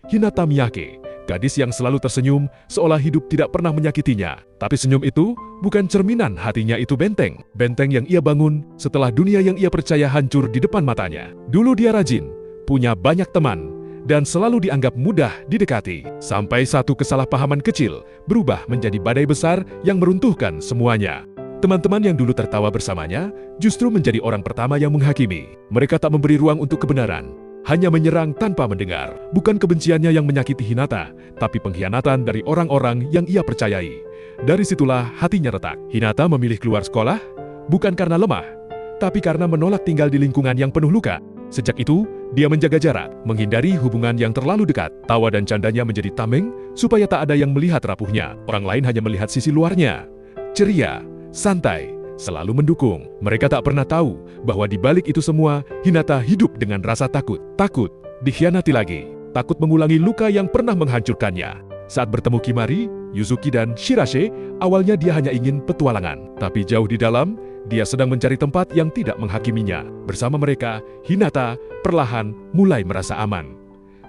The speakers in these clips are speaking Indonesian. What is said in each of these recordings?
Hinata Miyake, gadis yang selalu tersenyum seolah hidup tidak pernah menyakitinya. Tapi senyum itu bukan cerminan hatinya itu benteng. Benteng yang ia bangun setelah dunia yang ia percaya hancur di depan matanya. Dulu dia rajin, punya banyak teman, dan selalu dianggap mudah didekati. Sampai satu kesalahpahaman kecil berubah menjadi badai besar yang meruntuhkan semuanya. Teman-teman yang dulu tertawa bersamanya justru menjadi orang pertama yang menghakimi. Mereka tak memberi ruang untuk kebenaran, hanya menyerang tanpa mendengar. Bukan kebenciannya yang menyakiti Hinata, tapi pengkhianatan dari orang-orang yang ia percayai. Dari situlah hatinya retak. Hinata memilih keluar sekolah, bukan karena lemah, tapi karena menolak tinggal di lingkungan yang penuh luka. Sejak itu, dia menjaga jarak, menghindari hubungan yang terlalu dekat. Tawa dan candanya menjadi tameng, supaya tak ada yang melihat rapuhnya. Orang lain hanya melihat sisi luarnya. Ceria, santai, selalu mendukung. Mereka tak pernah tahu bahwa di balik itu semua, Hinata hidup dengan rasa takut. Takut dikhianati lagi. Takut mengulangi luka yang pernah menghancurkannya. Saat bertemu Kimari, Yuzuki dan Shirase, awalnya dia hanya ingin petualangan. Tapi jauh di dalam, dia sedang mencari tempat yang tidak menghakiminya. Bersama mereka, Hinata perlahan mulai merasa aman.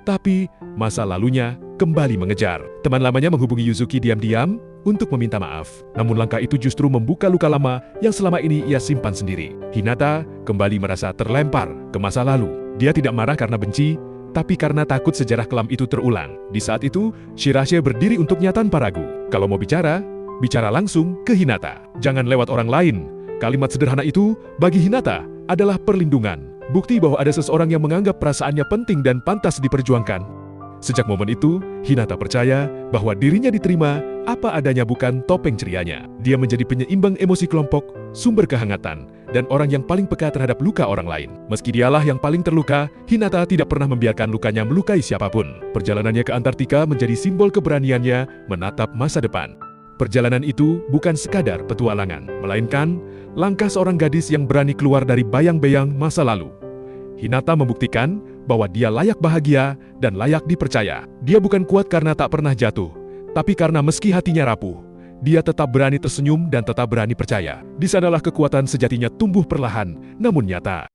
Tapi masa lalunya kembali mengejar. Teman lamanya menghubungi Yuzuki diam-diam untuk meminta maaf. Namun langkah itu justru membuka luka lama yang selama ini ia simpan sendiri. Hinata kembali merasa terlempar ke masa lalu. Dia tidak marah karena benci, tapi karena takut sejarah kelam itu terulang. Di saat itu, Shirase berdiri untuknya tanpa ragu. Kalau mau bicara, bicara langsung ke Hinata. Jangan lewat orang lain. Kalimat sederhana itu bagi Hinata adalah perlindungan. Bukti bahwa ada seseorang yang menganggap perasaannya penting dan pantas diperjuangkan. Sejak momen itu, Hinata percaya bahwa dirinya diterima apa adanya, bukan topeng cerianya. Dia menjadi penyeimbang emosi kelompok, sumber kehangatan, dan orang yang paling peka terhadap luka orang lain. Meski dialah yang paling terluka, Hinata tidak pernah membiarkan lukanya melukai siapapun. Perjalanannya ke Antartika menjadi simbol keberaniannya menatap masa depan. Perjalanan itu bukan sekadar petualangan, melainkan langkah seorang gadis yang berani keluar dari bayang-bayang masa lalu. Hinata membuktikan bahwa dia layak bahagia dan layak dipercaya. Dia bukan kuat karena tak pernah jatuh, tapi karena meski hatinya rapuh, dia tetap berani tersenyum dan tetap berani percaya. Di sanalah kekuatan sejatinya tumbuh perlahan, namun nyata.